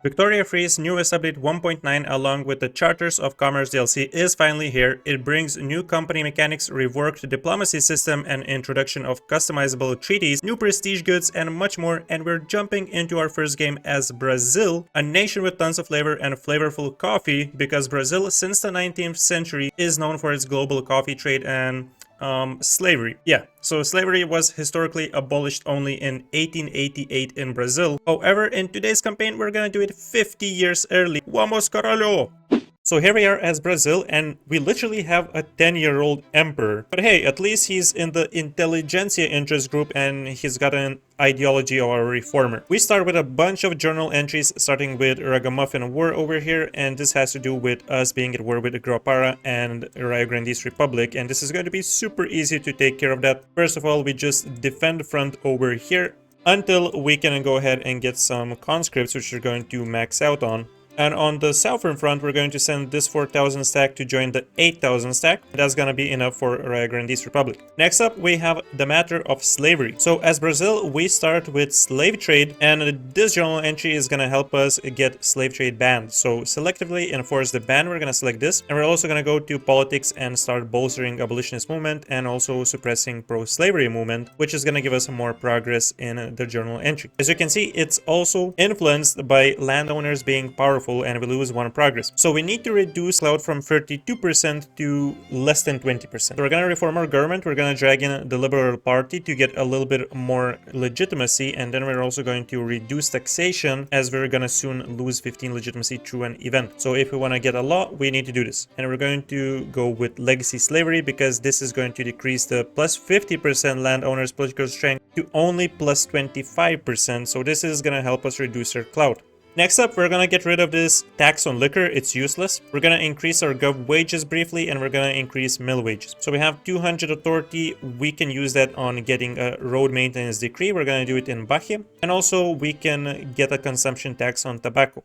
Victoria Free's newest update 1.9 along with the Charters of Commerce DLC is finally here. It brings new company mechanics, reworked diplomacy system and introduction of customizable treaties, new prestige goods and much more, and we're jumping into our first game as Brazil, a nation with tons of flavor and flavorful coffee, because Brazil since the 19th century is known for its global coffee trade and slavery. Yeah, so slavery was historically abolished only in 1888 in Brazil. However, in today's campaign, we're gonna do it 50 years early. Vamos, caralho! So here we are as Brazil, and we literally have a 10-year-old emperor. But hey, at least he's in the intelligentsia interest group and he's got an ideology of a reformer. We start with a bunch of journal entries, starting with Ragamuffin War over here, and this has to do with us being at war with Grapara and Rio Grande's Republic, and this is going to be super easy to take care of that. First of all, we just defend the front over here until we can go ahead and get some conscripts, which we're going to max out on. And on the southern front, we're going to send this 4,000 stack to join the 8,000 stack. That's gonna be enough for Rio Grande's Republic. Next up, we have the matter of slavery. So as Brazil, we start with slave trade, and this journal entry is gonna help us get slave trade banned. So selectively enforce the ban, we're gonna select this. And we're also gonna go to politics and start bolstering abolitionist movement and also suppressing pro-slavery movement, which is gonna give us more progress in the journal entry. As you can see, it's also influenced by landowners being powerful, and we lose 1 progress. So we need to reduce clout from 32% to less than 20%. So we're gonna reform our government, we're gonna drag in the Liberal Party to get a little bit more legitimacy, and then we're also going to reduce taxation as we're gonna soon lose 15 legitimacy through an event. So if we wanna get a law, we need to do this. And we're going to go with legacy slavery because this is going to decrease the plus 50% landowners political strength to only plus 25%. So this is gonna help us reduce our clout. Next up, we're gonna get rid of this tax on liquor, it's useless. We're gonna increase our gov wages briefly, and we're gonna increase mill wages. So we have 200 authority, we can use that on getting a road maintenance decree, we're gonna do it in Bahia. And also we can get a consumption tax on tobacco.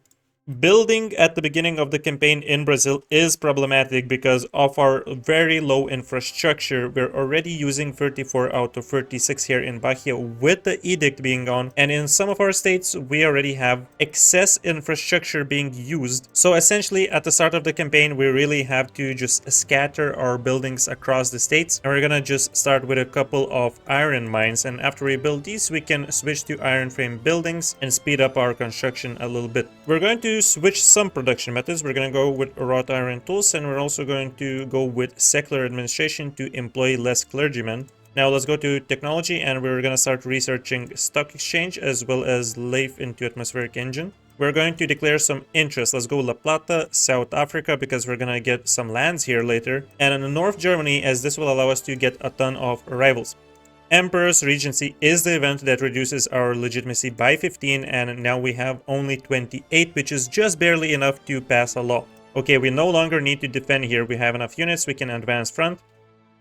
Building at the beginning of the campaign in Brazil is problematic because of our very low infrastructure. We're already using 34 out of 36 here in Bahia with the edict being on, and in some of our states we already have excess infrastructure being used. So essentially at the start of the campaign we really have to just scatter our buildings across the states, and we're gonna just start with a couple of iron mines, and after we build these we can switch to iron frame buildings and speed up our construction a little bit. We're going to switch some production methods. We're going to go with wrought iron tools, and we're also going to go with secular administration to employ less clergymen. Now let's go to technology, and we're going to start researching stock exchange as well as life into atmospheric engine. We're going to declare some interest. Let's go La Plata, South Africa, because we're going to get some lands here later. And in North Germany, as this will allow us to get a ton of rivals. Emperor's Regency is the event that reduces our legitimacy by 15, and now we have only 28, which is just barely enough to pass a law. Okay, we no longer need to defend here, we have enough units, we can advance front.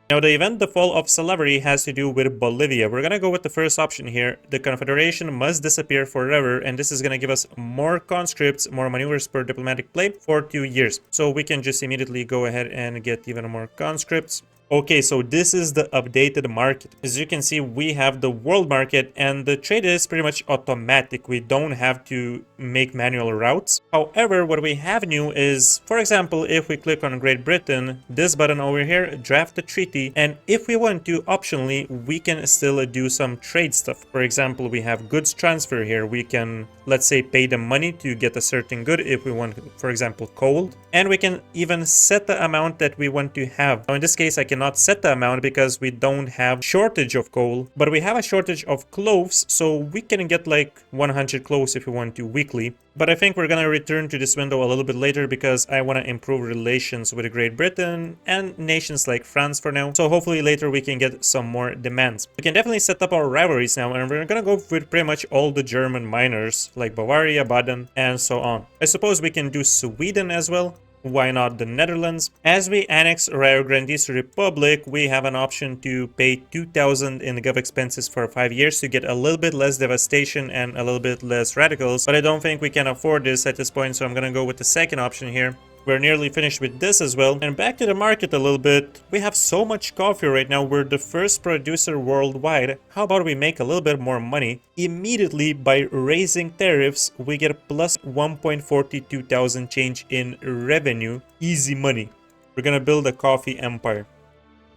Now the event The Fall of Slavery has to do with Bolivia. We're gonna go with the first option here. The Confederation must disappear forever, and this is gonna give us more conscripts, more maneuvers per diplomatic play for 2 years. So we can just immediately go ahead and get even more conscripts. Okay, so this is the updated market. As you can see, we have the world market, and the trade is pretty much automatic. We don't have to make manual routes. However, what we have new is, for example, if we click on Great Britain, this button over here, draft a treaty, and if we want to, optionally, we can still do some trade stuff. For example, we have goods transfer here. We can, let's say, pay them money to get a certain good if we want, for example, coal. And we can even set the amount that we want to have. Now, in this case, I cannot set the amount because we don't have shortage of coal, but we have a shortage of cloves, so we can get like 100 cloves if we want to weekly. But I think we're gonna return to this window a little bit later because I want to improve relations with Great Britain and nations like France for now. So hopefully later we can get some more demands. We can definitely set up our rivalries now, and we're gonna go with pretty much all the German miners like Bavaria, Baden, and so on. I suppose we can do Sweden as well. Why not the Netherlands? As we annex Rio Grande's Republic, we have an option to pay 2,000 in gov expenses for 5 years to get a little bit less devastation and a little bit less radicals, but I don't think we can afford this at this point, so I'm gonna go with the second option here. We're nearly finished with this as well. And back to the market a little bit. We have so much coffee right now. We're the first producer worldwide. How about we make a little bit more money? Immediately by raising tariffs, we get plus 1.42 thousand change in revenue. Easy money. We're gonna build a coffee empire.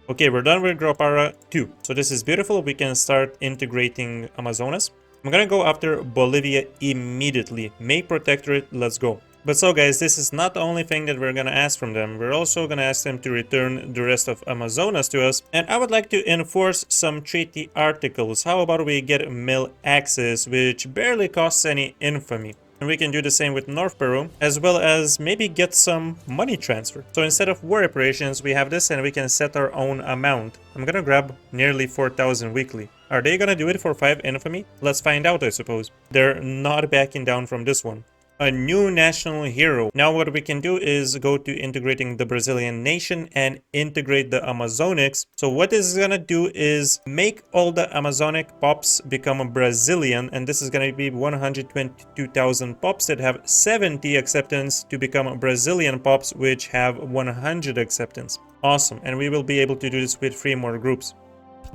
Okay, we're done with Gropara 2. So this is beautiful. We can start integrating Amazonas. I'm gonna go after Bolivia immediately. Make protectorate, let's go. But so guys, this is not the only thing that we're gonna ask from them. We're also gonna ask them to return the rest of Amazonas to us. And I would like to enforce some treaty articles. How about we get mill access, which barely costs any infamy. And we can do the same with North Peru, as well as maybe get some money transfer. So instead of war reparations, we have this and we can set our own amount. I'm gonna grab nearly 4,000 weekly. Are they gonna do it for 5 infamy? Let's find out, I suppose. They're not backing down from this one. A new national hero. Now what we can do is go to integrating the Brazilian nation and integrate the Amazonics. So what this is gonna do is make all the Amazonic pops become a Brazilian, and this is gonna be 122,000 pops that have 70 acceptance to become Brazilian pops which have 100 acceptance. Awesome, and we will be able to do this with 3 more groups.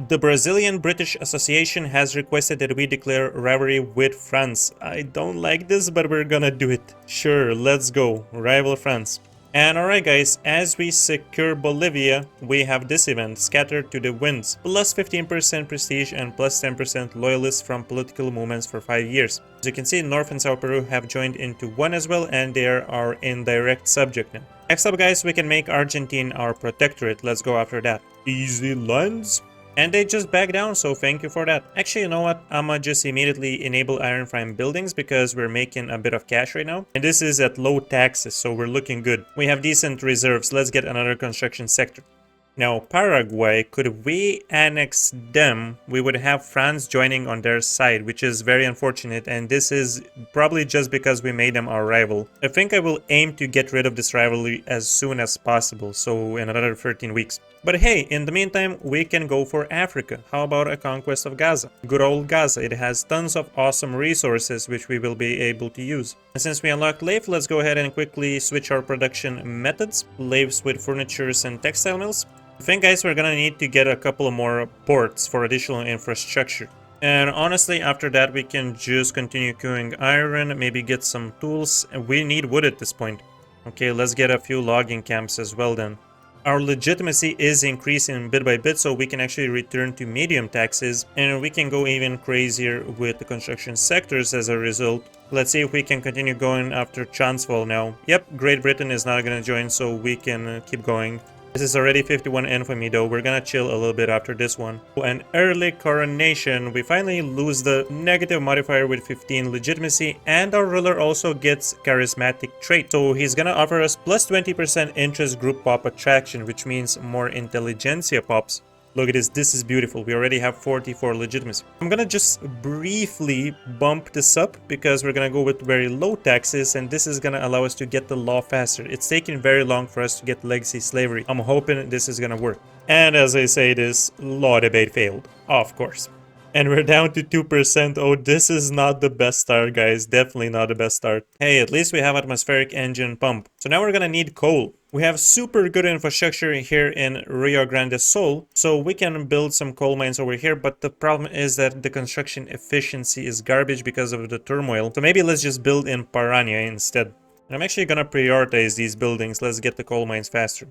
The Brazilian-British Association has requested that we declare rivalry with France. I don't like this, but we're gonna do it. Sure, let's go. Rival France. And alright guys, as we secure Bolivia, we have this event, Scattered to the Winds. Plus 15% prestige and plus 10% loyalists from political movements for 5 years. As you can see, North and South Peru have joined into one as well, and they are our indirect subject now. Next up guys, we can make Argentine our protectorate. Let's go after that. Easy lands. And they just back down, so thank you for that. Actually, you know what? I'ma just immediately enable iron frame buildings because we're making a bit of cash right now. And this is at low taxes, so we're looking good. We have decent reserves. Let's get another construction sector. Now, Paraguay, could we annex them? We would have France joining on their side, which is very unfortunate, and this is probably just because we made them our rival. I think I will aim to get rid of this rivalry as soon as possible, so in another 13 weeks. But hey, in the meantime, we can go for Africa. How about a conquest of Gaza? Good old Gaza. It has tons of awesome resources which we will be able to use. And since we unlocked Lathe, let's go ahead and quickly switch our production methods. Lathes with furnitures and textile mills. I think guys, we're gonna need to get a couple more ports for additional infrastructure. And honestly, after that, we can just continue queuing iron, maybe get some tools. We need wood at this point. Okay, let's get a few logging camps as well then. Our legitimacy is increasing bit by bit, so we can actually return to medium taxes, and we can go even crazier with the construction sectors as a result. Let's see if we can continue going after Transvaal now. Yep, Great Britain is not gonna join, so we can keep going. This is already 51 infamy though, we're gonna chill a little bit after this one. An early coronation, we finally lose the negative modifier with 15 legitimacy, and our ruler also gets charismatic trait. So he's gonna offer us plus 20% interest group pop attraction, which means more intelligentsia pops. Look at this, this is beautiful. We already have 44 legitimacy. I'm gonna just briefly bump this up because we're gonna go with very low taxes, and this is gonna allow us to get the law faster. It's taking very long for us to get legacy slavery. I'm hoping this is gonna work. And as I say this, law debate failed, of course. And we're down to 2%. Oh, this is not the best start, guys. Definitely not the best start. Hey, at least we have atmospheric engine pump. So now we're gonna need coal. We have super good infrastructure here in Rio Grande do Sul, so we can build some coal mines over here, but the problem is that the construction efficiency is garbage because of the turmoil. So maybe let's just build in Parania instead. And I'm actually gonna prioritize these buildings. Let's get the coal mines faster.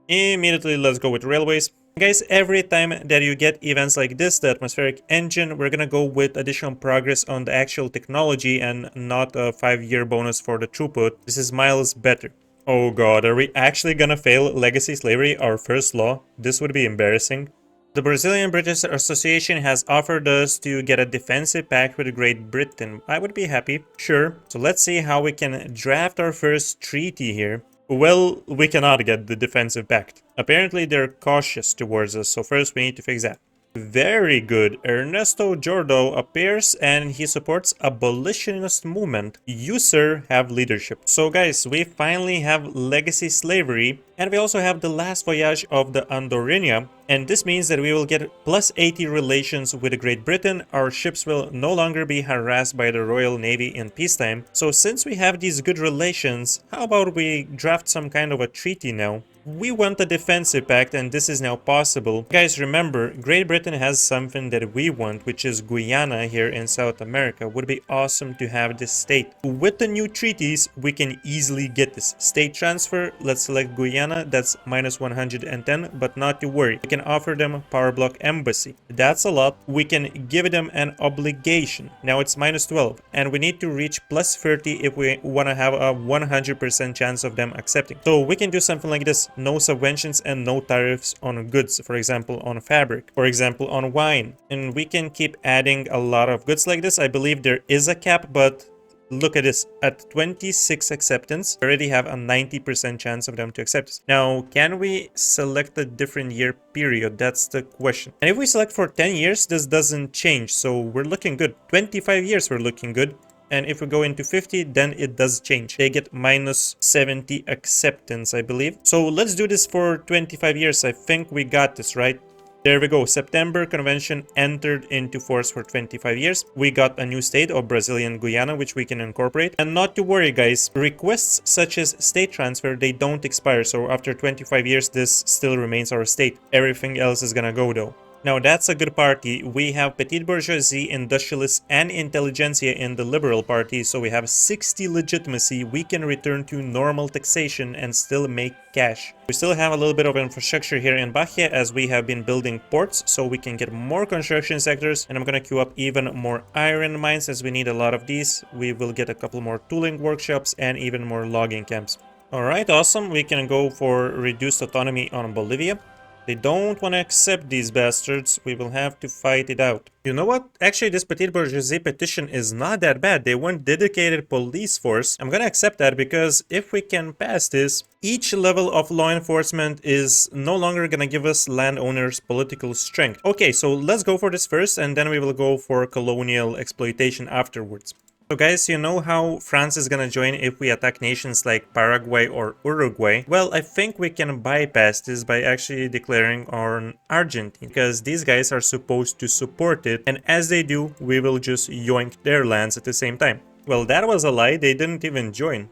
Immediately, let's go with railways. Guys, every time that you get events like this, the atmospheric engine, we're gonna go with additional progress on the actual technology and not a 5-year bonus for the throughput. This is miles better. Oh god, are we actually gonna fail legacy slavery, our first law? This would be embarrassing. The Brazilian-British Association has offered us to get a defensive pact with Great Britain. I would be happy, sure. So let's see how we can draft our first treaty here. Well, we cannot get the defensive pact. Apparently they're cautious towards us, so first we need to fix that. Very good. Ernesto Jordo appears and he supports abolitionist movement. You, sir, have leadership. So guys, we finally have legacy slavery, and we also have the last voyage of the Andorinha, And this means that we will get plus 80 relations with Great Britain. Our ships will no longer be harassed by the Royal Navy in peacetime. So since we have these good relations, how about we draft some kind of a treaty now? We want a defensive pact, and this is now possible. Guys, remember, Great Britain has something that we want, which is Guyana here in South America. Would be awesome to have this state. With the new treaties, we can easily get this. State transfer, let's select Guyana, that's minus 110, but not to worry. We can offer them power block embassy. That's a lot. We can give them an obligation. Now it's minus 12, and we need to reach plus 30 if we want to have a 100% chance of them accepting. So we can do something like this. No subventions and no tariffs on goods, for example on fabric, for example on wine, and we can keep adding a lot of goods like this. I believe there is a cap, but look at this, at 26 acceptance we already have a 90% chance of them to accept this. Now can we select a different year period? That's the question. And if we select for 10 years, this doesn't change, so we're looking good. 25 years we're looking good. And if we go into 50, then it does change. They get minus 70 acceptance, I believe. So let's do this for 25 years. I think we got this, right? There we go. September Convention entered into force for 25 years. We got a new state of Brazilian Guyana, which we can incorporate. And not to worry, guys. Requests such as state transfer, they don't expire. So after 25 years, this still remains our state. Everything else is gonna go though. Now that's a good party. We have petite bourgeoisie, industrialists, and intelligentsia in the liberal party, so we have 60 legitimacy. We can return to normal taxation and still make cash. We still have a little bit of infrastructure here in Bahia as we have been building ports, so we can get more construction sectors, and I'm gonna queue up even more iron mines as we need a lot of these. We will get a couple more tooling workshops and even more logging camps. Alright, awesome. We can go for reduced autonomy on Bolivia. They don't want to accept these bastards. We will have to fight it out. You know what? Actually, this petite bourgeoisie petition is not that bad. They want dedicated police force. I'm gonna accept that because if we can pass this, each level of law enforcement is no longer gonna give us landowners political strength. Okay, so let's go for this first, and then we will go for colonial exploitation afterwards. So guys, you know how France is gonna join if we attack nations like Paraguay or Uruguay? Well, I think we can bypass this by actually declaring on Argentina, because these guys are supposed to support it, and as they do, we will just yoink their lands at the same time. Well, that was a lie, they didn't even join.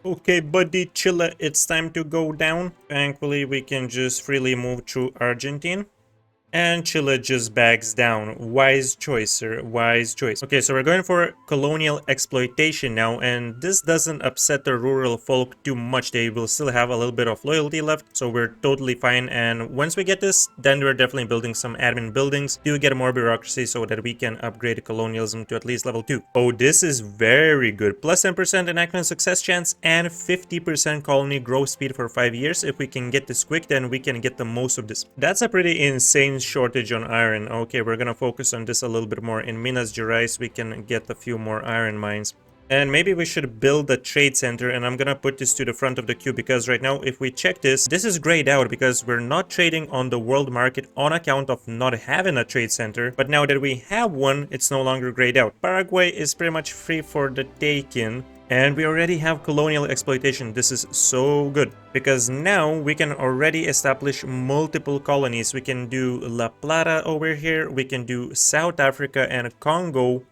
Okay, buddy, chilla, it's time to go down. Thankfully, we can just freely move through Argentina. And Chile just backs down. Wise choice, sir. Wise choice. Okay, so we're going for colonial exploitation now, and this doesn't upset the rural folk too much. They will still have a little bit of loyalty left, so we're totally fine. And once we get this, then we're definitely building some admin buildings to get more bureaucracy so that we can upgrade colonialism to at least level 2. Oh, this is very good. Plus 10% enactment success chance and 50% colony growth speed for 5 years. If we can get this quick, then we can get the most of this. That's a pretty insane shortage on iron. Okay, we're gonna focus on this a little bit more. In Minas Gerais, we can get a few more iron mines. And maybe we should build a trade center, and I'm gonna put this to the front of the queue because right now, if we check this, this is grayed out because we're not trading on the world market on account of not having a trade center. But now that we have one, it's no longer grayed out. Paraguay is pretty much free for the taking. And we already have colonial exploitation. This is so good because now we can already establish multiple colonies. We can do La Plata over here. We can do South Africa and Congo.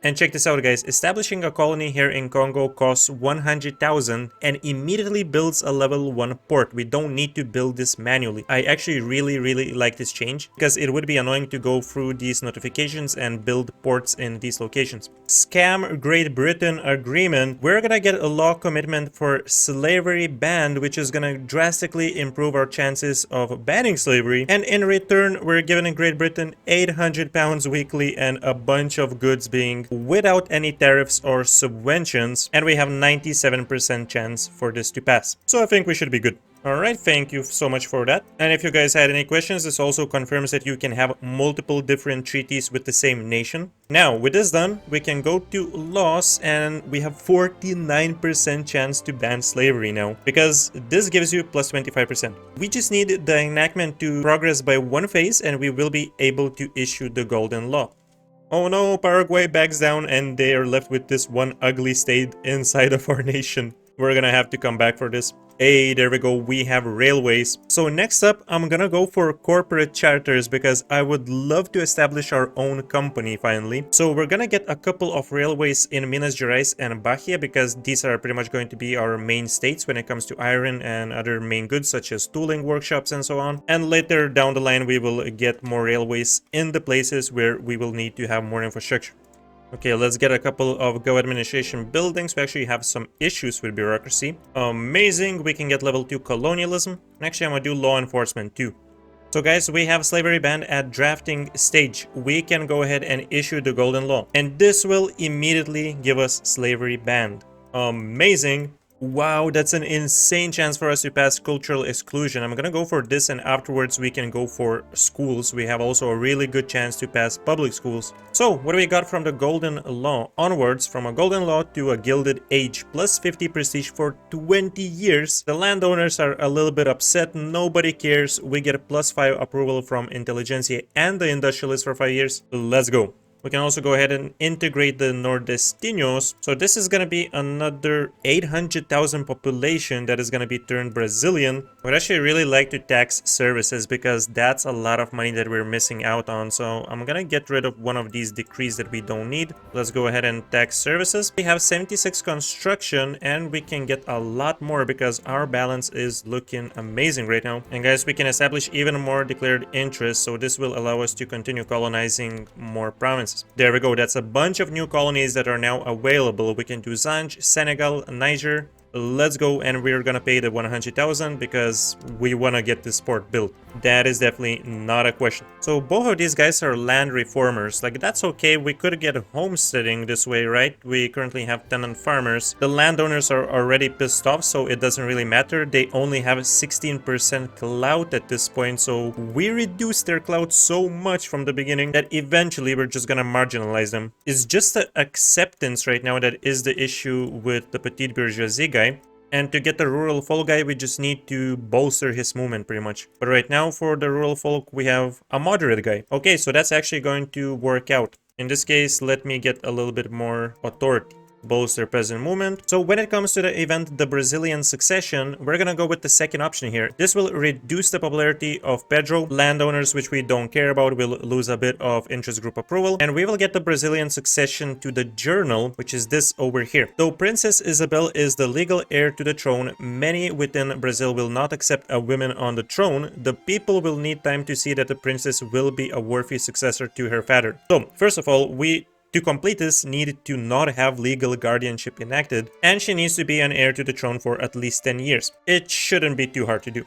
And check this out, guys. Establishing a colony here in Congo costs 100,000 and immediately builds a level 1 port. We don't need to build this manually. I actually really like this change because it would be annoying to go through these notifications and build ports in these locations. Scam Great Britain agreement. We're gonna get a law commitment for slavery ban, which is gonna drastically improve our chances of banning slavery. And in return, we're giving Great Britain 800 pounds weekly and a bunch of goods being without any tariffs or subventions, and we have 97% chance for this to pass. So I think we should be good. Alright, thank you so much for that. And if you guys had any questions, this also confirms that you can have multiple different treaties with the same nation. Now, with this done, we can go to laws, and we have 49% chance to ban slavery now, because this gives you plus 25%. We just need the enactment to progress by one phase, and we will be able to issue the golden law. Oh no, Paraguay backs down and they are left with this one ugly state inside of our nation. We're gonna have to come back for this. Hey, there we go, we have railways. So next up, I'm gonna go for corporate charters because I would love to establish our own company finally. So we're gonna get a couple of railways in Minas Gerais and Bahia because these are pretty much going to be our main states when it comes to iron and other main goods such as tooling workshops and so on. And later down the line, we will get more railways in the places where we will need to have more infrastructure. Okay, let's get a couple of Go administration buildings. We actually have some issues with bureaucracy. Amazing, we can get level 2 colonialism. And actually, I'm gonna do law enforcement too. So guys, we have slavery banned at drafting stage. We can go ahead and issue the golden law. And this will immediately give us slavery banned. Amazing. Wow, that's an insane chance for us to pass cultural exclusion. I'm gonna go for this and afterwards we can go for schools. We have also a really good chance to pass public schools. So what do we got from the golden law onwards? From a golden law to a gilded age, plus 50 prestige for 20 years. The landowners are a little bit upset. Nobody cares. We get a plus 5 approval from intelligentsia and the industrialists for 5 years. Let's go. We can also go ahead and integrate the Nordestinos. So this is going to be another 800,000 population that is going to be turned Brazilian. I would actually really like to tax services because that's a lot of money that we're missing out on. So I'm going to get rid of one of these decrees that we don't need. Let's go ahead and tax services. We have 76 construction and we can get a lot more because our balance is looking amazing right now. And guys, we can establish even more declared interests. So this will allow us to continue colonizing more provinces. There we go, that's a bunch of new colonies that are now available. We can do Zanj, Senegal, Niger. Let's go, and we're gonna pay the 100,000 because we want to get this port built. That is definitely not a question. So both of these guys are land reformers. Like, that's okay. We could get homesteading this way, right? We currently have tenant farmers. The landowners are already pissed off, so it doesn't really matter. They only have 16% clout at this point, so we reduced their clout so much from the beginning that eventually we're just gonna marginalize them. It's just the acceptance right now that is the issue with the petite bourgeoisie guy. And to get the rural folk guy, we just need to bolster his movement pretty much. But right now for the rural folk, we have a moderate guy. Okay, so that's actually going to work out. In this case, let me get a little bit more authority. Bolster peasant movement. So when it comes to the event, the Brazilian succession, we're gonna go with the second option here. This will reduce the popularity of Pedro. Landowners, which we don't care about, will lose a bit of interest group approval. And we will get the Brazilian succession to the journal, which is this over here. Though Princess Isabel is the legal heir to the throne, many within Brazil will not accept a woman on the throne. The people will need time to see that the princess will be a worthy successor to her father. So, first of all, to complete this, needed to not have legal guardianship enacted, and she needs to be an heir to the throne for at least 10 years. It shouldn't be too hard to do.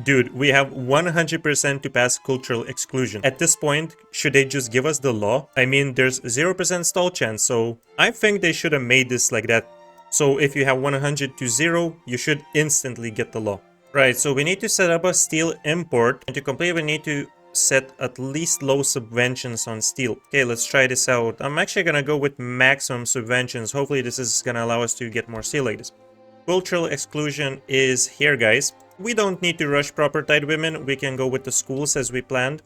Dude, we have 100% to pass cultural exclusion. At this point, should they just give us the law? I mean, there's 0% stall chance, so I think they should have made this like that. So if you have 100 to 0, you should instantly get the law. Right, so we need to set up a steel import, and to complete we need to set at least low subventions on steel. Okay, let's try this out. I'm actually gonna go with maximum subventions. Hopefully this is gonna allow us to get more steel like this. Cultural exclusion is here, guys. We don't need to rush proper tide women. We can go with the schools as we planned.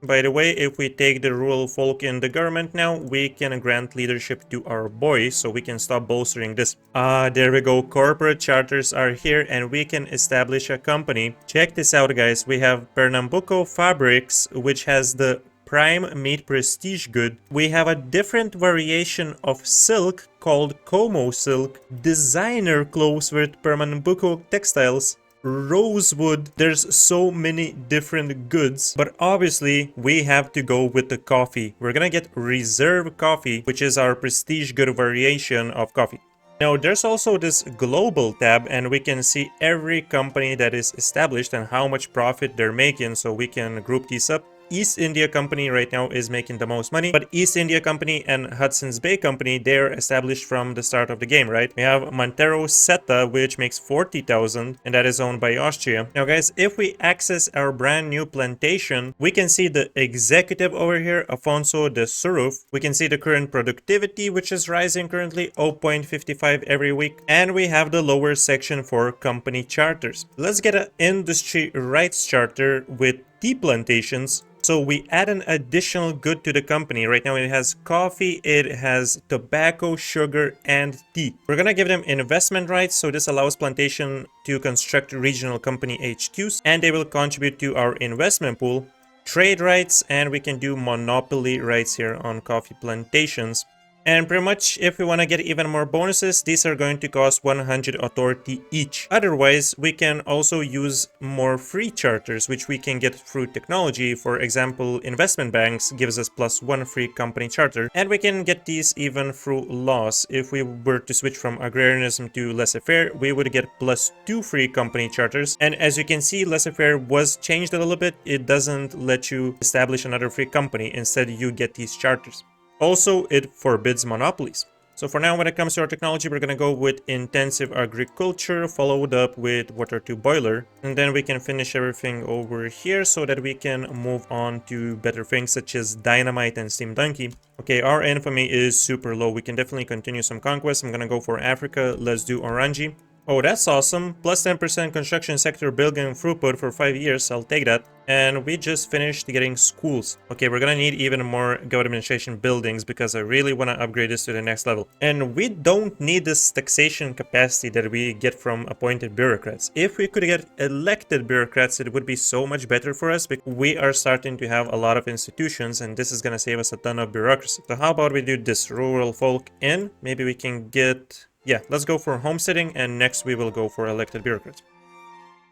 By the way, if we take the rural folk in the government now, we can grant leadership to our boys, so we can stop bolstering this. There we go. Corporate charters are here and we can establish a company. Check this out, guys. We have Pernambuco Fabrics, which has the prime meat prestige good. We have a different variation of silk called Como silk, designer clothes with Pernambuco textiles, rosewood. There's so many different goods, but obviously we have to go with the coffee. We're gonna get reserve coffee, which is our prestige good variation of coffee. Now there's also this global tab and we can see every company that is established and how much profit they're making, so we can group these up. East India Company right now is making the most money, but East India Company and Hudson's Bay Company, they're established from the start of the game, right? We have Montero Seta, which makes 40,000, and that is owned by Austria. Now guys, if we access our brand new plantation, we can see the executive over here, Afonso de Suruf. We can see the current productivity, which is rising currently 0.55 every week, and we have the lower section for company charters. Let's get an industry rights charter with tea plantations. So we add an additional good to the company. Right now it has coffee, it has tobacco, sugar, and tea. We're gonna give them investment rights, so this allows plantation to construct regional company HQs, and they will contribute to our investment pool. Trade rights, and we can do monopoly rights here on coffee plantations. And pretty much, if we want to get even more bonuses, these are going to cost 100 authority each. Otherwise, we can also use more free charters, which we can get through technology. For example, investment banks gives us +1 free company charter. And we can get these even through laws. If we were to switch from agrarianism to laissez-faire, we would get +2 free company charters. And as you can see, laissez-faire was changed a little bit. It doesn't let you establish another free company. Instead, you get these charters. Also, it forbids monopolies. So for now, when it comes to our technology, we're going to go with intensive agriculture, followed up with water to boiler. And then we can finish everything over here so that we can move on to better things such as dynamite and steam donkey. Okay, our infamy is super low. We can definitely continue some conquests. I'm going to go for Africa. Let's do Orange. Oh, that's awesome. +10% construction sector building throughput for 5 years. I'll take that. And we just finished getting schools. Okay, we're gonna need even more government administration buildings because I really want to upgrade this to the next level. And we don't need this taxation capacity that we get from appointed bureaucrats. If we could get elected bureaucrats, it would be so much better for us because we are starting to have a lot of institutions and this is gonna save us a ton of bureaucracy. So how about we do this rural folk in? Maybe we can get... Yeah, let's go for homesteading, and next we will go for elected bureaucrats.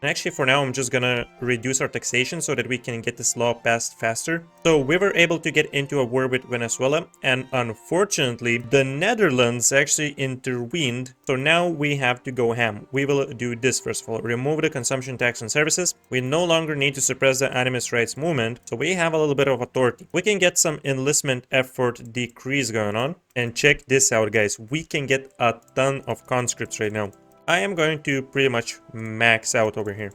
And actually, for now, I'm just gonna reduce our taxation so that we can get this law passed faster. So we were able to get into a war with Venezuela, and unfortunately, the Netherlands actually intervened. So now we have to go ham. We will do this first of all. Remove the consumption tax on services. We no longer need to suppress the animist rights movement, so we have a little bit of authority. We can get some enlistment effort decrease going on. And check this out, guys. We can get a ton of conscripts right now. I am going to pretty much max out over here.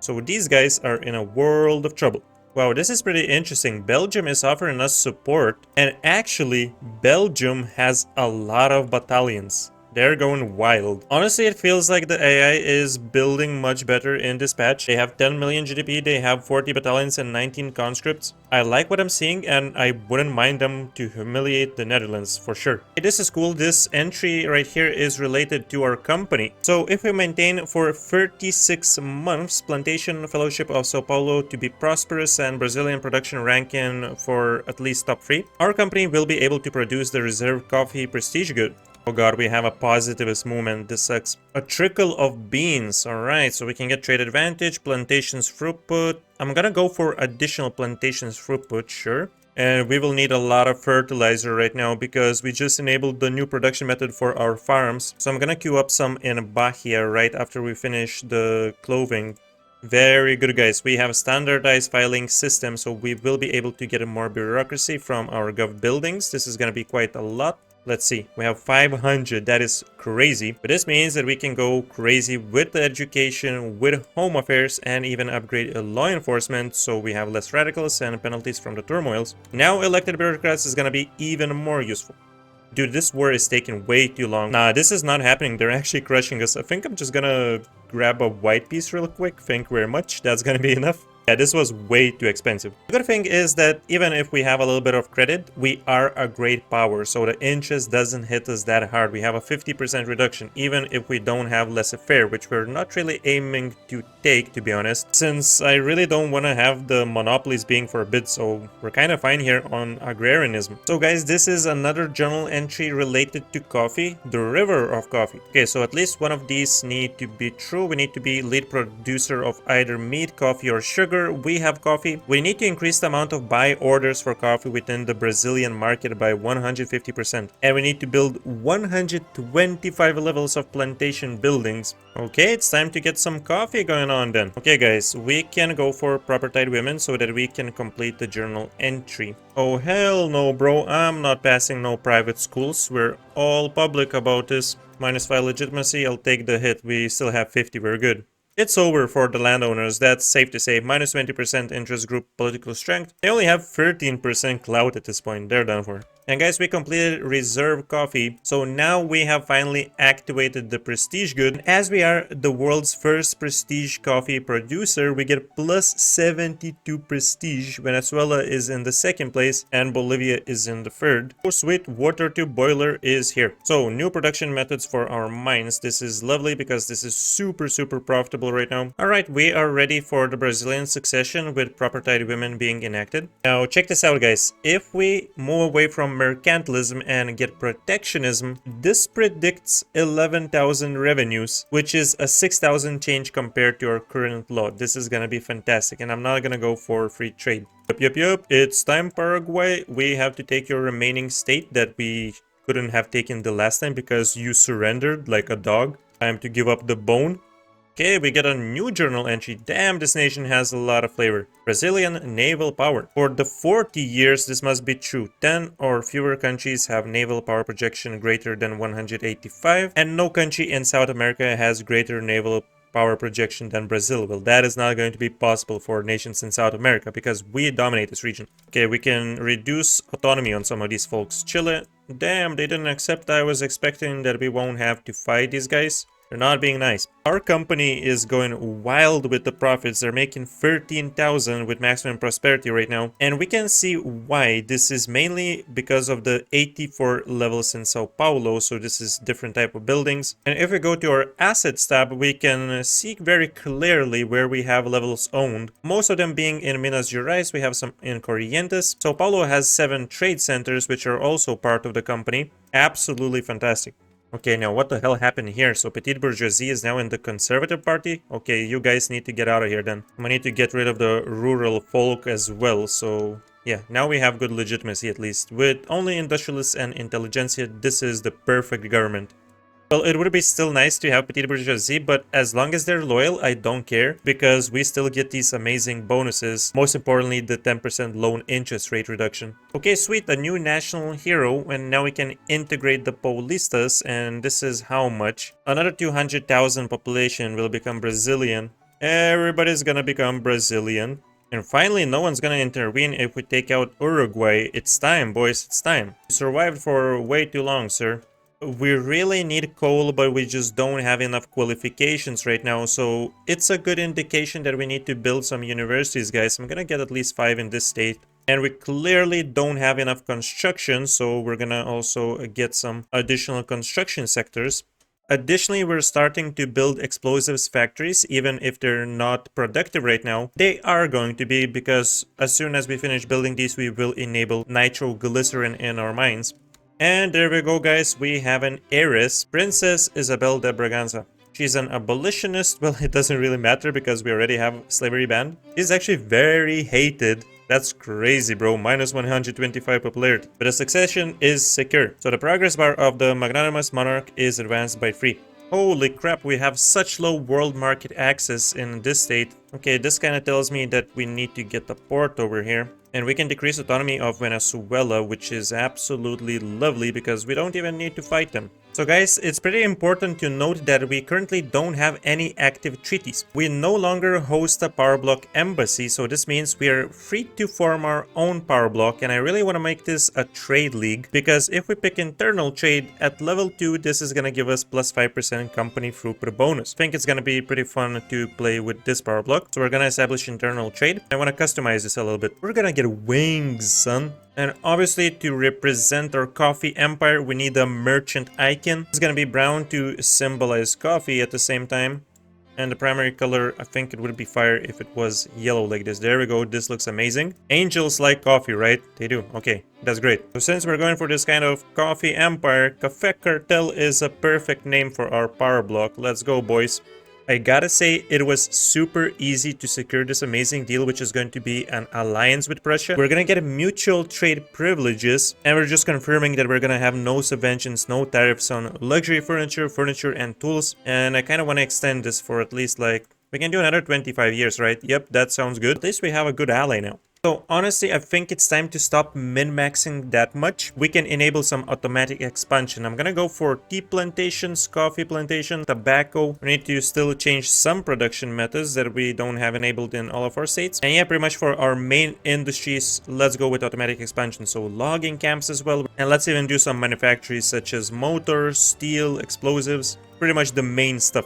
So these guys are in a world of trouble. Wow, this is pretty interesting. Belgium is offering us support, and actually Belgium has a lot of battalions. They're going wild. Honestly, it feels like the AI is building much better in this patch. They have 10 million GDP, they have 40 battalions and 19 conscripts. I like what I'm seeing and I wouldn't mind them to humiliate the Netherlands for sure. Hey, this is cool. This entry right here is related to our company. So if we maintain for 36 months Plantation Fellowship of Sao Paulo to be prosperous and Brazilian production ranking for at least top 3, our company will be able to produce the reserve coffee prestige good. Oh god, we have a positivist movement. This sucks. A trickle of beans. Alright, so we can get trade advantage, plantations throughput. I'm gonna go for additional plantations throughput, sure. And we will need a lot of fertilizer right now because we just enabled the new production method for our farms. So I'm gonna queue up some in Bahia right after we finish the clothing. Very good, guys. We have a standardized filing system, so we will be able to get more bureaucracy from our gov buildings. This is gonna be quite a lot. Let's see, we have 500, that is crazy. But this means that we can go crazy with the education, with home affairs, and even upgrade law enforcement so we have less radicals and penalties from the turmoils. Now elected bureaucrats is gonna be even more useful. Dude, this war is taking way too long. Nah, this is not happening. They're actually crushing us. I think I'm just gonna grab a white piece real quick. Thank you very much. That's gonna be enough. Yeah, this was way too expensive. The good thing is that even if we have a little bit of credit, we are a great power, so the interest doesn't hit us that hard. We have a 50% reduction, even if we don't have laissez-faire, which we're not really aiming to take, to be honest, since I really don't want to have the monopolies being forbid, so we're kind of fine here on agrarianism. So guys, this is another journal entry related to coffee, the river of coffee. Okay, so at least one of these need to be true. We need to be lead producer of either meat, coffee, or sugar. We have coffee. We need to increase the amount of buy orders for coffee within the Brazilian market by 150%. And we need to build 125 levels of plantation buildings. Okay, it's time to get some coffee going on then. Okay guys, we can go for propertied women so that we can complete the journal entry. Oh hell no, bro. I'm not passing no private schools. We're all public about this. -5 legitimacy, I'll take the hit. We still have 50, we're good. It's over for the landowners, that's safe to say. -20% interest group political strength. They only have 13% clout at this point, they're done for. And guys, we completed reserve coffee. So now we have finally activated the prestige good. As we are the world's first prestige coffee producer, we get plus 72 prestige. Venezuela is in the second place and Bolivia is in the third. Oh sweet, water tube boiler is here. So new production methods for our mines. This is lovely because this is super profitable right now. Alright, we are ready for the Brazilian succession with property women being enacted. Now check this out guys. If we move away from mercantilism and get protectionism, this predicts 11,000 revenues, which is a 6,000 change compared to our current law. This is gonna be fantastic, and I'm not gonna go for free trade. Yup, it's time, Paraguay. We have to take your remaining state that we couldn't have taken the last time because you surrendered like a dog. Time to give up the bone. Okay, we get a new journal entry. Damn, this nation has a lot of flavor. Brazilian naval power. For the 40 years, this must be true. 10 or fewer countries have naval power projection greater than 185, and no country in South America has greater naval power projection than Brazil. Well, that is not going to be possible for nations in South America because we dominate this region. Okay, we can reduce autonomy on some of these folks. Chile. Damn, they didn't accept. I was expecting that we won't have to fight these guys. They're not being nice. Our company is going wild with the profits. They're making 13,000 with maximum prosperity right now. And we can see why. This is mainly because of the 84 levels in Sao Paulo. So this is different type of buildings. And if we go to our assets tab, we can see very clearly where we have levels owned. Most of them being in Minas Gerais. We have some in Corrientes. Sao Paulo has 7 trade centers, which are also part of the company. Absolutely fantastic. Okay, now what the hell happened here? So Petite Bourgeoisie is now in the Conservative Party? Okay, you guys need to get out of here then. I need to get rid of the rural folk as well, so... yeah, now we have good legitimacy at least. With only industrialists and intelligentsia, this is the perfect government. Well, it would be still nice to have Petite Bourgeoisie, but as long as they're loyal, I don't care, because we still get these amazing bonuses. Most importantly, the 10% loan interest rate reduction. Okay, sweet, a new national hero, and now we can integrate the Paulistas, and this is how much? Another 200,000 population will become Brazilian. Everybody's gonna become Brazilian. And finally, no one's gonna intervene if we take out Uruguay. It's time, boys, it's time. You survived for way too long, sir. We really need coal, but we just don't have enough qualifications right now, so it's a good indication that we need to build some universities, guys. I'm gonna get at least 5 in this state. And we clearly don't have enough construction, so we're gonna also get some additional construction sectors. Additionally, we're starting to build explosives factories, even if they're not productive right now. They are going to be, because as soon as we finish building these, we will enable nitroglycerin in our mines. And there we go, guys. We have an heiress, Princess Isabel de Braganza. She's an abolitionist. Well, it doesn't really matter because we already have slavery banned. She's actually very hated. That's crazy, bro. Minus 125 popularity. But the succession is secure. So the progress bar of the magnanimous monarch is advanced by 3. Holy crap, we have such low world market access in this state. Okay, this kind of tells me that we need to get the port over here. And we can decrease autonomy of Venezuela, which is absolutely lovely because we don't even need to fight them. So guys, it's pretty important to note that we currently don't have any active treaties. We no longer host a power block embassy, so this means we are free to form our own power block, and I really want to make this a trade league, because if we pick internal trade at level 2, this is going to give us plus 5% company throughput bonus. I think it's going to be pretty fun to play with this power block. So we're going to establish internal trade. I want to customize this a little bit. We're going to get wings, son. And obviously, to represent our coffee empire, we need a merchant icon. It's gonna be brown to symbolize coffee at the same time. And the primary color, I think it would be fire if it was yellow like this. There we go, this looks amazing. Angels like coffee, right? They do, okay, that's great. So since we're going for this kind of coffee empire, Café Cartel is a perfect name for our power block. Let's go, boys. I gotta say, it was super easy to secure this amazing deal, which is going to be an alliance with Prussia. We're gonna get mutual trade privileges, and we're just confirming that we're gonna have no subventions, no tariffs on luxury furniture, and tools. And I kind of want to extend this for at least, like, we can do another 25 years, right? Yep, that sounds good. At least we have a good ally now. So honestly, I think it's time to stop min-maxing that much. We can enable some automatic expansion. I'm gonna go for tea plantations, coffee plantation, tobacco. We need to still change some production methods that we don't have enabled in all of our states. And yeah, pretty much for our main industries, let's go with automatic expansion. So logging camps as well. And let's even do some manufactories such as motors, steel, explosives. Pretty much the main stuff.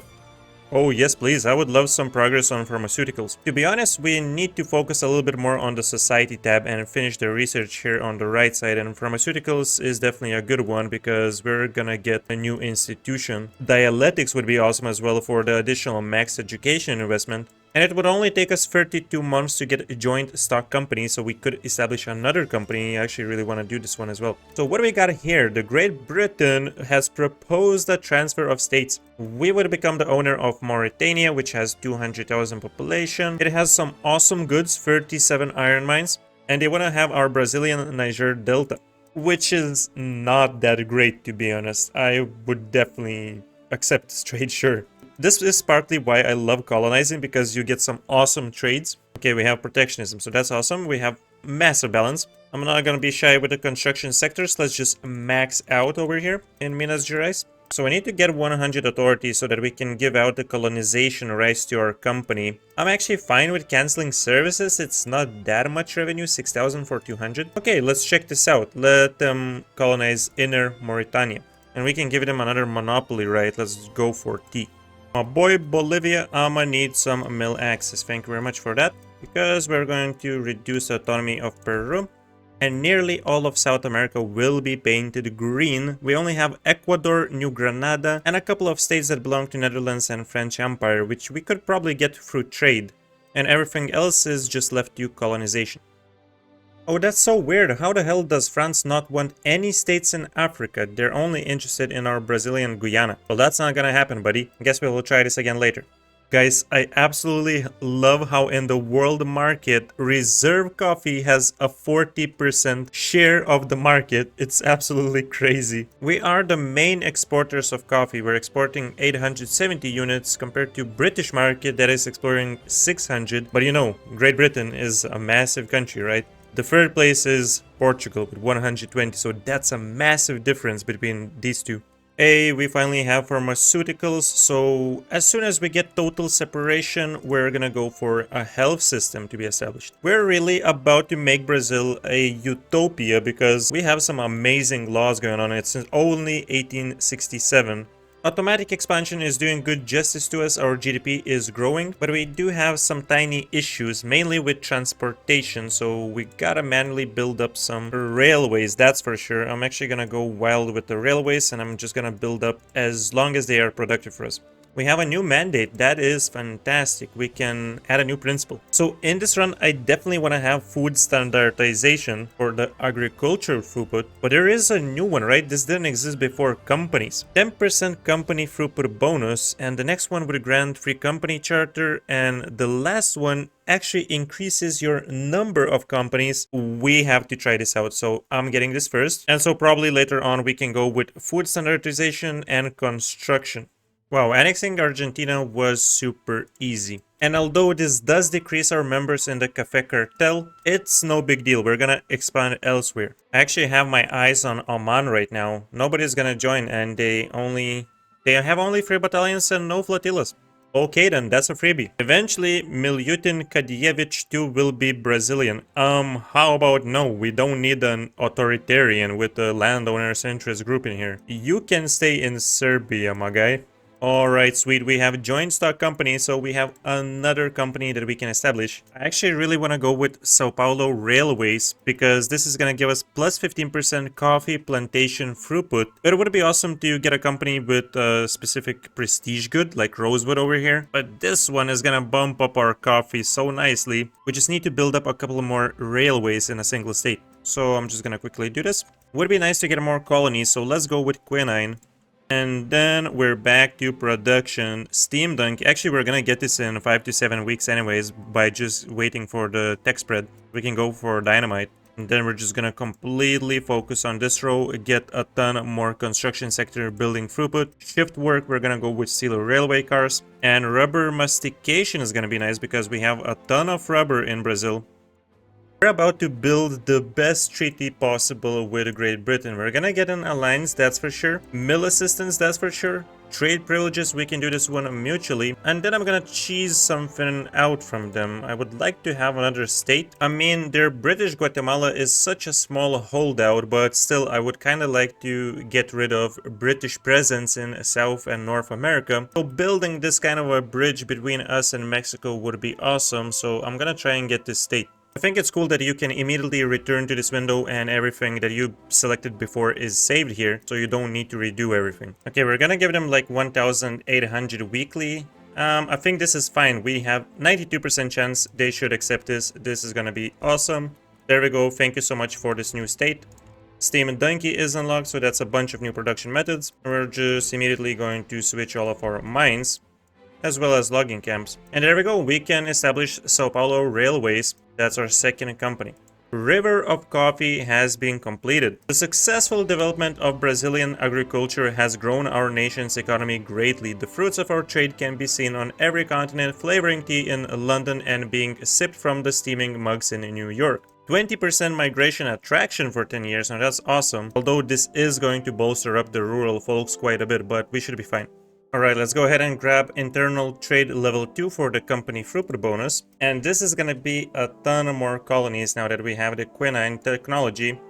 Oh yes, please. I would love some progress on pharmaceuticals. To be honest, we need to focus a little bit more on the society tab and finish the research here on the right side. And pharmaceuticals is definitely a good one because we're gonna get a new institution. Dialectics would be awesome as well for the additional max education investment. And it would only take us 32 months to get a joint stock company, so we could establish another company. I actually really want to do this one as well. So what do we got here? The Great Britain has proposed a transfer of states. We would become the owner of Mauritania, which has 200,000 population. It has some awesome goods, 37 iron mines, and they want to have our Brazilian Niger Delta, which is not that great, to be honest. I would definitely accept this trade, sure. This is partly why I love colonizing, because you get some awesome trades. Okay, we have protectionism, so that's awesome. We have massive balance. I'm not gonna be shy with the construction sectors. Let's just max out over here in Minas Gerais. So we need to get 100 authority so that we can give out the colonization rights to our company. I'm actually fine with canceling services. It's not that much revenue, 6,000 for 200. Okay, let's check this out. Let them colonize Inner Mauritania. And we can give them another monopoly right. Let's go for tea. My boy Bolivia, I'ma need some mill access. Thank you very much for that. Because we're going to reduce the autonomy of Peru. And nearly all of South America will be painted green. We only have Ecuador, New Granada, and a couple of states that belong to Netherlands and French Empire, which we could probably get through trade. And everything else is just left to colonization. Oh, that's so weird. How the hell does France not want any states in Africa? They're only interested in our Brazilian Guyana. Well, that's not gonna happen, buddy. Guess we will try this again later. Guys, I absolutely love how in the world market, reserve coffee has a 40% share of the market. It's absolutely crazy. We are the main exporters of coffee. We're exporting 870 units compared to British market that is exporting 600. But you know, Great Britain is a massive country, right? The third place is Portugal with 120, so that's a massive difference between these two. Hey, we finally have pharmaceuticals, so as soon as we get total separation, we're gonna go for a health system to be established. We're really about to make Brazil a utopia because we have some amazing laws going on. It's only 1867. Automatic expansion is doing good justice to us. Our GDP is growing, but we do have some tiny issues, mainly with transportation, so we gotta manually build up some railways, that's for sure. I'm actually gonna go wild with the railways, and I'm just gonna build up as long as they are productive for us. We have a new mandate. That is fantastic. We can add a new principle. So in this run, I definitely want to have food standardization for the agricultural throughput. But there is a new one, right? This didn't exist before. Companies. 10% company throughput bonus. And the next one would grant free company charter. And the last one actually increases your number of companies. We have to try this out. So I'm getting this first. And so probably later on we can go with food standardization and construction. Wow, annexing Argentina was super easy. And although this does decrease our members in the Café Cartel, it's no big deal. We're gonna expand elsewhere. I actually have my eyes on Oman right now. Nobody's gonna join, and they have only 3 battalions and no flotillas. Okay then, that's a freebie. Eventually, Milutin Kadijevich too will be Brazilian. How about no? We don't need an authoritarian with the landowner's interest group in here. You can stay in Serbia, my guy. Alright, sweet. We have joint stock company, so we have another company that we can establish. I actually really want to go with Sao Paulo Railways because this is going to give us plus 15% coffee plantation throughput. But it would be awesome to get a company with a specific prestige good like Rosewood over here. But this one is going to bump up our coffee so nicely. We just need to build up a couple more railways in a single state. So I'm just going to quickly do this. Would be nice to get more colonies, so let's go with quinine. And then we're back to production. Steam dunk. Actually, we're gonna get this in 5 to 7 weeks anyways by just waiting for the tech spread. We can go for dynamite. And then we're just gonna completely focus on this row, get a ton more construction sector building throughput. Shift work, we're gonna go with steel railway cars. And rubber mastication is gonna be nice because we have a ton of rubber in Brazil. We're about to build the best treaty possible with Great Britain. We're gonna get an alliance, that's for sure. Mill assistance, that's for sure. Trade privileges, we can do this one mutually. And then I'm gonna cheese something out from them. I would like to have another state. I mean, their British Guatemala is such a small holdout, but still I would kind of like to get rid of British presence in South and North America. So building this kind of a bridge between us and Mexico would be awesome. So I'm gonna try and get this state. I think it's cool that you can immediately return to this window and everything that you selected before is saved here, so you don't need to redo everything. Okay, we're gonna give them like 1,800 weekly. I think this is fine. We have 92% chance they should accept this. This is gonna be awesome. There we go. Thank you so much for this new state. Steam and Donkey is unlocked, so that's a bunch of new production methods. We're just immediately going to switch all of our mines, as well as logging camps. And there we go, we can establish Sao Paulo Railways. That's our second company. River of Coffee has been completed. The successful development of Brazilian agriculture has grown our nation's economy greatly. The fruits of our trade can be seen on every continent, flavoring tea in London and being sipped from the steaming mugs in New York. 20% migration attraction for 10 years, now that's awesome. Although this is going to bolster up the rural folks quite a bit, but we should be fine. Alright, let's go ahead and grab internal trade level 2 for the company throughput bonus. And this is gonna be a ton of more colonies now that we have the quinine technology.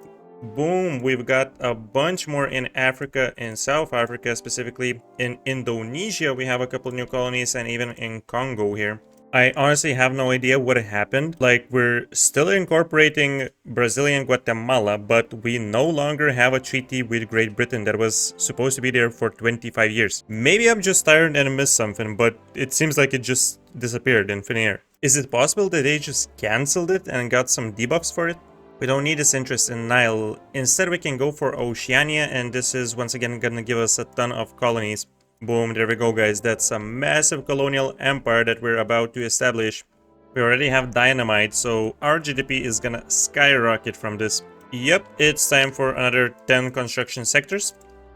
Boom, we've got a bunch more in Africa, in South Africa specifically. In Indonesia we have a couple new colonies, and even in Congo here. I honestly have no idea what happened. Like, we're still incorporating Brazilian Guatemala, but we no longer have a treaty with Great Britain that was supposed to be there for 25 years. Maybe I'm just tired and missed something, but it seems like it just disappeared in thin air. Is it possible that they just cancelled it and got some debuffs for it? We don't need this interest in Nile. Instead, we can go for Oceania, and this is once again gonna give us a ton of colonies. Boom, there we go, guys. That's a massive colonial empire that we're about to establish. We already have dynamite, so our GDP is gonna skyrocket from this. Yep, it's time for another 10 construction sectors.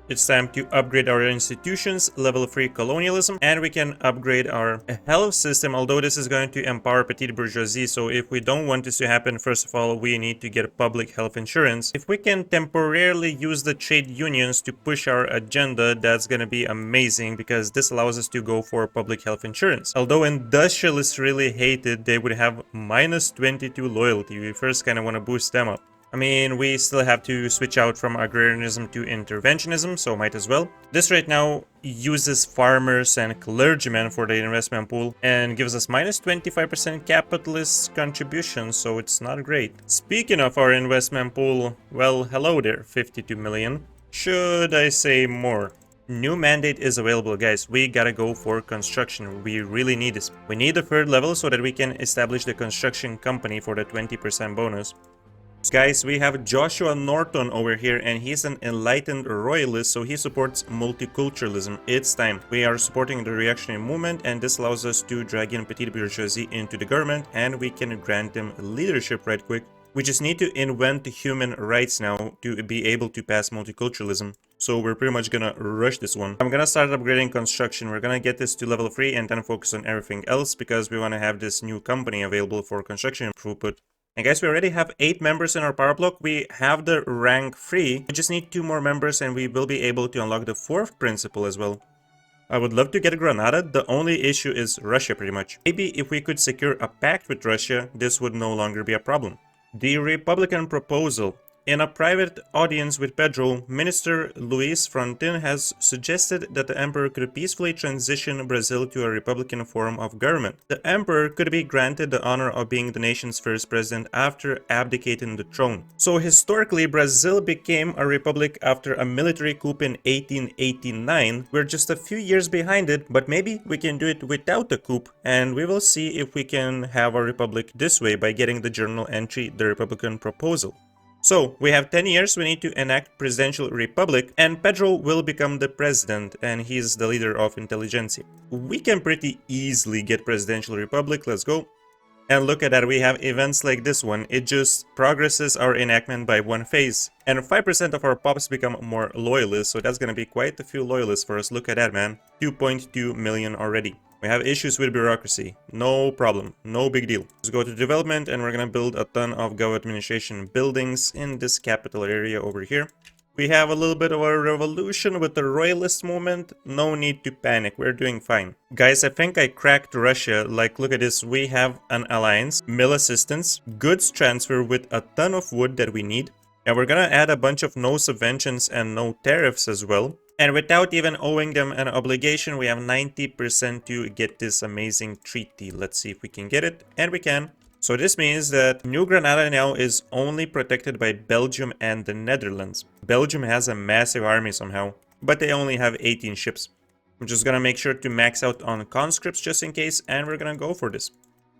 It's time to upgrade our institutions, level 3 colonialism, and we can upgrade our health system, although this is going to empower petite bourgeoisie. So if we don't want this to happen, first of all, we need to get public health insurance. If we can temporarily use the trade unions to push our agenda, that's going to be amazing, because this allows us to go for public health insurance. Although industrialists really hate it, they would have minus 22 loyalty. We first kind of want to boost them up. I mean, we still have to switch out from agrarianism to interventionism, so might as well. This right now uses farmers and clergymen for the investment pool and gives us minus 25% capitalist contribution, so it's not great. Speaking of our investment pool, well, hello there, 52 million. Should I say more? New mandate is available, guys. We gotta go for construction. We really need this. We need the third level so that we can establish the construction company for the 20% bonus. Guys, we have Joshua Norton over here, and he's an enlightened royalist, so he supports multiculturalism. It's time. We are supporting the reactionary movement, and this allows us to drag in petite bourgeoisie into the government, and we can grant them leadership right quick. We just need to invent human rights now to be able to pass multiculturalism. So we're pretty much gonna rush this one. I'm gonna start upgrading construction. We're gonna get this to level 3 and then focus on everything else, because we wanna have this new company available for construction throughput. And guys, we already have 8 members in our power block. We have the rank 3. We just need 2 more members and we will be able to unlock the 4th principle as well. I would love to get Granada. The only issue is Russia, pretty much. Maybe if we could secure a pact with Russia, this would no longer be a problem. The Republican proposal. In a private audience with Pedro, Minister Luis Frontin has suggested that the emperor could peacefully transition Brazil to a republican form of government. The emperor could be granted the honor of being the nation's first president after abdicating the throne. So historically, Brazil became a republic after a military coup in 1889. We're just a few years behind it, but maybe we can do it without the coup, and we will see if we can have a republic this way by getting the journal entry, the Republican proposal. So, we have 10 years, we need to enact presidential republic, and Pedro will become the president, and he's the leader of intelligentsia. We can pretty easily get presidential republic, let's go. And look at that, we have events like this one. It just progresses our enactment by 1 phase. And 5% of our pops become more loyalists, so that's gonna be quite a few loyalists for us. Look at that, man. 2.2 million already. We have issues with bureaucracy. No problem. No big deal. Let's go to development and we're gonna build a ton of government administration buildings in this capital area over here. We have a little bit of a revolution with the royalist movement. No need to panic. We're doing fine. Guys, I think I cracked Russia. Like, look at this. We have an alliance, mill assistance, goods transfer with a ton of wood that we need. And we're gonna add a bunch of no subventions and no tariffs as well. And without even owing them an obligation, we have 90% to get this amazing treaty. Let's see if we can get it. And we can. So this means that New Granada now is only protected by Belgium and the Netherlands. Belgium has a massive army somehow, but they only have 18 ships. I'm just gonna make sure to max out on conscripts just in case, and we're gonna go for this.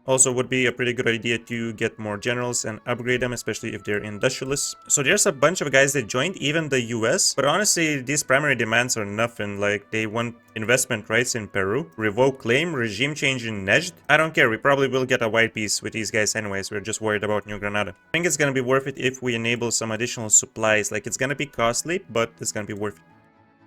Also would be a pretty good idea to get more generals and upgrade them, especially if they're industrialists. So there's a bunch of guys that joined, even the US. But honestly, these primary demands are nothing. Like, they want investment rights in Peru, revoke claim, regime change in Nejd. I don't care, we probably will get a white piece with these guys anyways. We're just worried about New Granada. I think it's gonna be worth it if we enable some additional supplies. Like, it's gonna be costly, but it's gonna be worth it.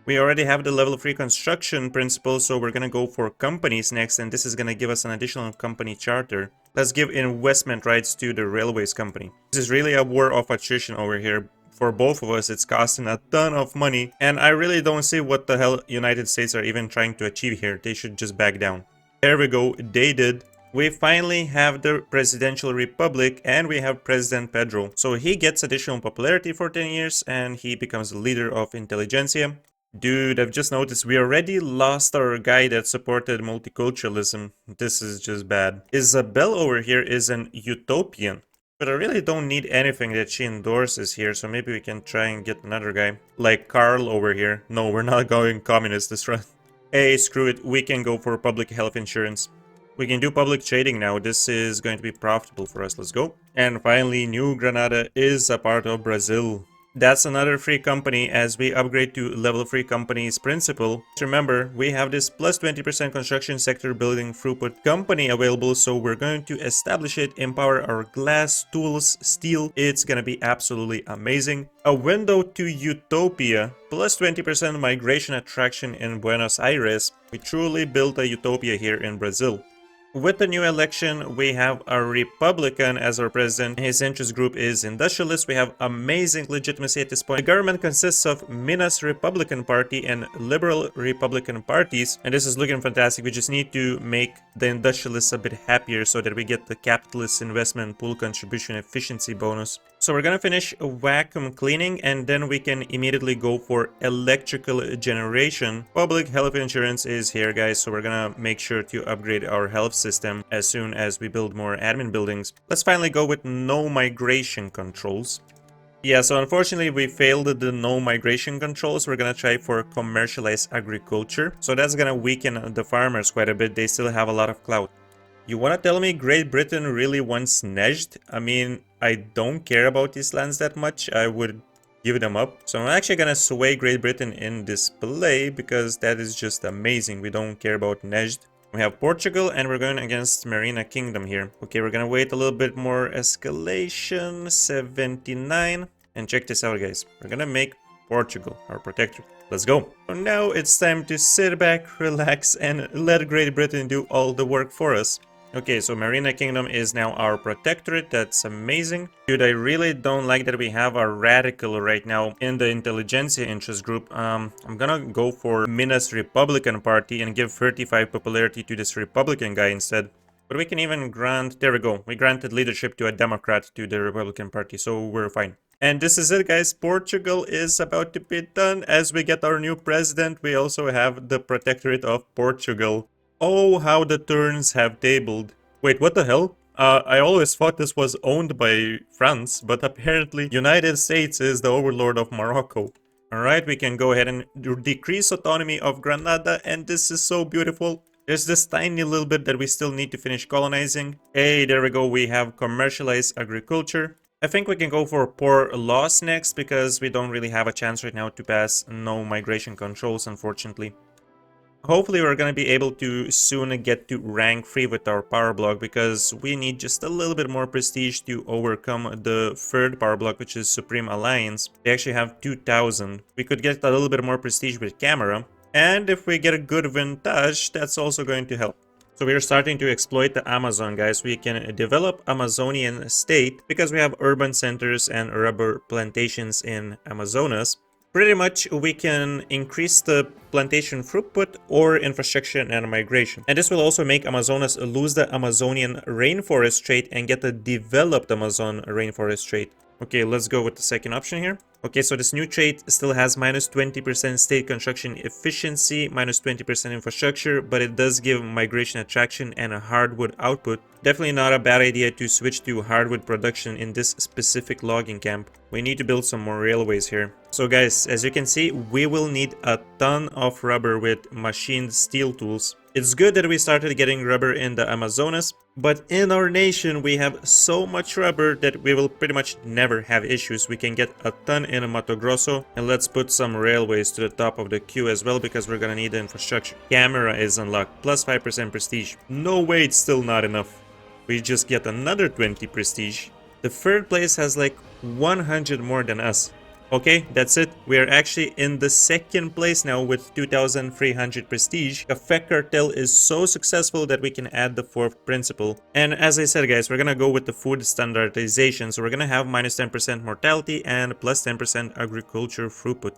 We already have the level 3 construction principle, so we're gonna go for companies next, and this is gonna give us an additional company charter. Let's give investment rights to the railways company. This is really a war of attrition over here. For both of us, it's costing a ton of money, and I really don't see what the hell United States are even trying to achieve here. They should just back down. There we go, they did. We finally have the presidential republic, and we have President Pedro. So he gets additional popularity for 10 years, and he becomes the leader of intelligentsia. Dude, I've just noticed we already lost our guy that supported multiculturalism. This is just bad. Isabel over here is an utopian. But I really don't need anything that she endorses here, so maybe we can try and get another guy. Like Carl over here. No, we're not going communist this run. Hey, screw it. We can go for public health insurance. We can do public trading now. This is going to be profitable for us. Let's go. And finally, New Granada is a part of Brazil. That's another free company as we upgrade to level 3 companies principle. Remember, we have this plus 20% construction sector building throughput company available, so we're going to establish it, empower our glass, tools, steel. It's gonna be absolutely amazing. A window to utopia, plus 20% migration attraction in Buenos Aires. We truly built a utopia here in Brazil. With the new election, we have a Republican as our president. His interest group is industrialist. We have amazing legitimacy at this point. The government consists of Minas Republican Party and Liberal Republican parties. And this is looking fantastic. We just need to make the industrialists a bit happier so that we get the capitalist investment pool contribution efficiency bonus. So we're gonna finish vacuum cleaning and then we can immediately go for electrical generation. Public health insurance is here, guys, so we're gonna make sure to upgrade our health system as soon as we build more admin buildings. Let's finally go with no migration controls. Yeah, so unfortunately we failed the no migration controls. We're gonna try for commercialized agriculture. So that's gonna weaken the farmers quite a bit. They still have a lot of clout. You wanna tell me Great Britain really wants Nejd? I mean, I don't care about these lands that much. I would give them up. So I'm actually gonna sway Great Britain in display because that is just amazing. We don't care about Nejd. We have Portugal and we're going against Marina Kingdom here. Okay, we're gonna wait a little bit more escalation. 79. And check this out, guys. We're gonna make Portugal our protectorate. Let's go. So now it's time to sit back, relax, and let Great Britain do all the work for us. Okay, so Marina Kingdom is now our protectorate. That's amazing. Dude, I really don't like that we have a radical right now in the intelligentsia interest group. I'm gonna go for Minas Republican Party and give 35 popularity to this Republican guy instead. But we can even grant... There we go. We granted leadership to a Democrat to the Republican Party, so we're fine. And this is it, guys. Portugal is about to be done. As we get our new president, we also have the protectorate of Portugal. Oh, how the turns have tabled. Wait, what the hell? I always thought this was owned by France, but apparently United States is the overlord of Morocco. Alright, we can go ahead and decrease autonomy of Granada, and this is so beautiful. There's this tiny little bit that we still need to finish colonizing. Hey, there we go, we have commercialized agriculture. I think we can go for poor laws next, because we don't really have a chance right now to pass no migration controls, unfortunately. Hopefully we're going to be able to soon get to rank 3 with our power block, because we need just a little bit more prestige to overcome the third power block, which is Supreme Alliance. They actually have 2000. We could get a little bit more prestige with camera, and if we get a good vintage, that's also going to help. So we are starting to exploit the Amazon, guys. We can develop Amazonian state because we have urban centers and rubber plantations in Amazonas. Pretty much we can increase the plantation throughput or infrastructure and migration. And this will also make Amazonas lose the Amazonian rainforest trait and get the developed Amazon rainforest trait. Okay, let's go with the second option here. Okay, so this new trait still has minus 20% state construction efficiency, minus 20% infrastructure, but it does give migration attraction and a hardwood output. Definitely not a bad idea to switch to hardwood production in this specific logging camp. We need to build some more railways here. So guys, as you can see, we will need a ton of rubber with machined steel tools. It's good that we started getting rubber in the Amazonas, but in our nation we have so much rubber that we will pretty much never have issues. We can get a ton in Mato Grosso, and let's put some railways to the top of the queue as well because we're gonna need the infrastructure. Camera is unlocked, plus 5% prestige. No way, it's still not enough. We just get another 20 prestige. The third place has like 100 more than us. Okay, that's it. We are actually in the second place now with 2300 prestige. Effect Cartel is so successful that we can add the fourth principle. And as I said, guys, we're gonna go with the food standardization. So we're gonna have minus 10% mortality and plus 10% agriculture throughput.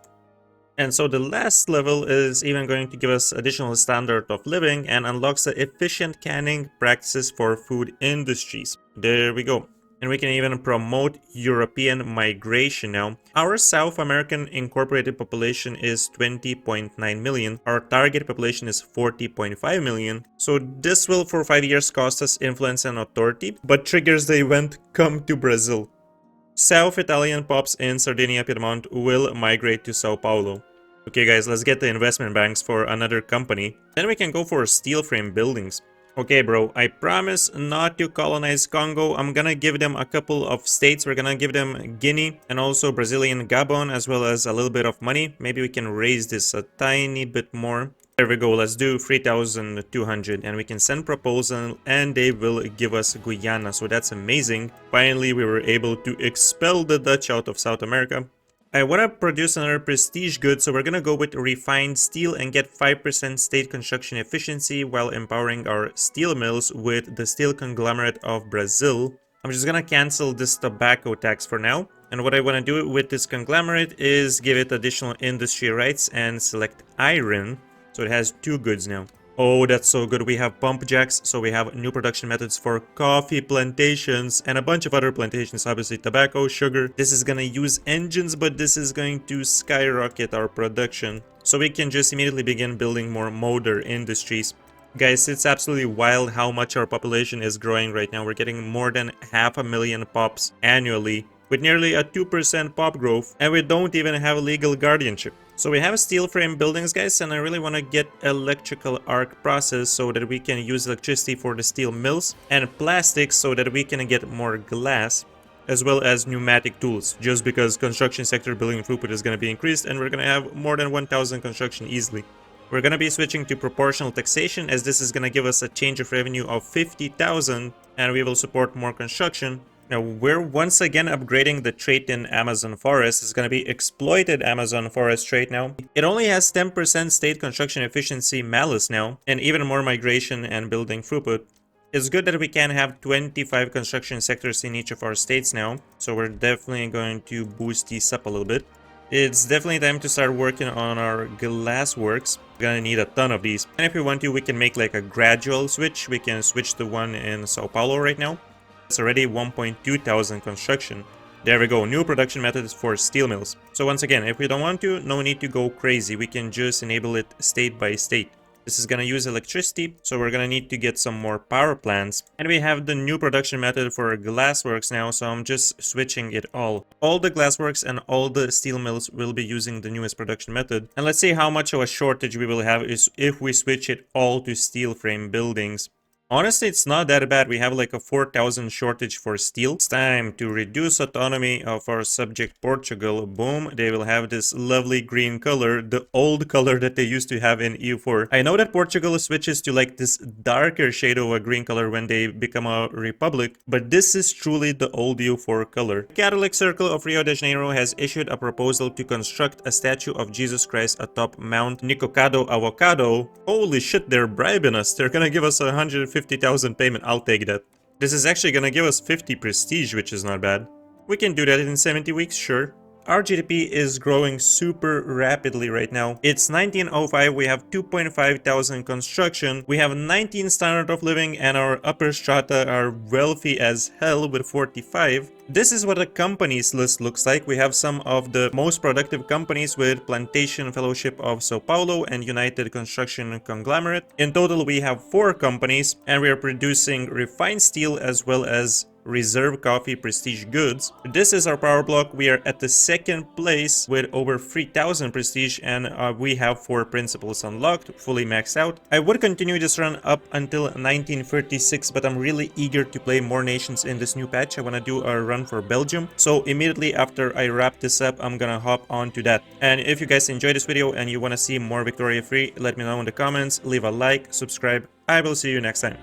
And so the last level is even going to give us additional standard of living and unlocks the efficient canning practices for food industries. There we go. And we can even promote European migration now. Our South American incorporated population is 20.9 million. Our target population is 40.5 million. So this will for 5 years cost us influence and authority, but triggers the event come to Brazil. South Italian pops in Sardinia Piedmont will migrate to Sao Paulo. Okay guys, let's get the investment banks for another company. Then we can go for steel frame buildings. Okay bro, I promise not to colonize Congo. I'm gonna give them a couple of states. We're gonna give them Guinea and also Brazilian Gabon, as well as a little bit of money. Maybe we can raise this a tiny bit more. There we go, let's do 3,200 and we can send proposal and they will give us Guyana. So that's amazing. Finally, we were able to expel the Dutch out of South America. I want to produce another prestige good, so we're going to go with refined steel and get 5% state construction efficiency while empowering our steel mills with the steel conglomerate of Brazil. I'm just going to cancel this tobacco tax for now. And what I want to do with this conglomerate is give it additional industry rights and select iron. So it has 2 goods now. Oh, that's so good. We have pump jacks, so we have new production methods for coffee plantations and a bunch of other plantations, obviously tobacco, sugar. This is gonna use engines, but this is going to skyrocket our production. So we can just immediately begin building more motor industries. Guys, it's absolutely wild how much our population is growing right now. We're getting more than 500,000 pops annually, with nearly a 2% pop growth, and we don't even have legal guardianship. So we have steel frame buildings, guys, and I really want to get electrical arc process so that we can use electricity for the steel mills, and plastics so that we can get more glass, as well as pneumatic tools, just because construction sector building throughput is going to be increased and we're going to have more than 1,000 construction easily. We're going to be switching to proportional taxation, as this is going to give us a change of revenue of 50,000 and we will support more construction. Now, we're once again upgrading the trait in Amazon forest. It's going to be exploited Amazon forest trait now. It only has 10% state construction efficiency malice now, and even more migration and building throughput. It's good that we can have 25 construction sectors in each of our states now, so we're definitely going to boost these up a little bit. It's definitely time to start working on our glass works. We're gonna need a ton of these. And if we want to, we can make like a gradual switch. We can switch the one in Sao Paulo right now. It's already 1.2 thousand construction. There we go, new production methods for steel mills. So once again, if we don't want to, no need to go crazy. We can just enable it state by state. This is gonna use electricity, so we're gonna need to get some more power plants. And we have the new production method for glassworks now, so I'm just switching it all. All the glassworks and all the steel mills will be using the newest production method. And let's see how much of a shortage we will have is if we switch it all to steel frame buildings. Honestly, it's not that bad. We have like a 4,000 shortage for steel. It's time to reduce autonomy of our subject Portugal. Boom, they will have this lovely green color, the old color that they used to have in EU4. I know that Portugal switches to like this darker shade of a green color when they become a republic, but this is truly the old EU4 color. The Catholic Circle of Rio de Janeiro has issued a proposal to construct a statue of Jesus Christ atop Mount Nicocado Avocado. Holy shit, they're bribing us. They're gonna give us 150,000 payment. I'll take that. This is actually gonna give us 50 prestige, which is not bad. We can do that in 70 weeks, sure. Our GDP is growing super rapidly right now. It's 1905, we have 2.5 thousand construction, we have 19 standard of living, and our upper strata are wealthy as hell with 45. This is what a companies list looks like. We have some of the most productive companies with Plantation Fellowship of Sao Paulo and United Construction Conglomerate. In total, we have 4 companies, and we are producing refined steel as well as reserve coffee prestige goods. This is our power block. We are at the 2nd place with over 3,000 prestige, and we have 4 principles unlocked, fully maxed out. I would continue this run up until 1936, but I'm really eager to play more nations in this new patch. I want to do a run for Belgium, so immediately after I wrap this up, I'm gonna hop on to that. And if you guys enjoyed this video and you want to see more Victoria Free, let me know in the comments, leave a like, subscribe. I will see you next time.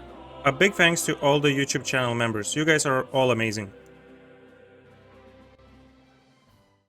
A big thanks to all the YouTube channel members. You guys are all amazing.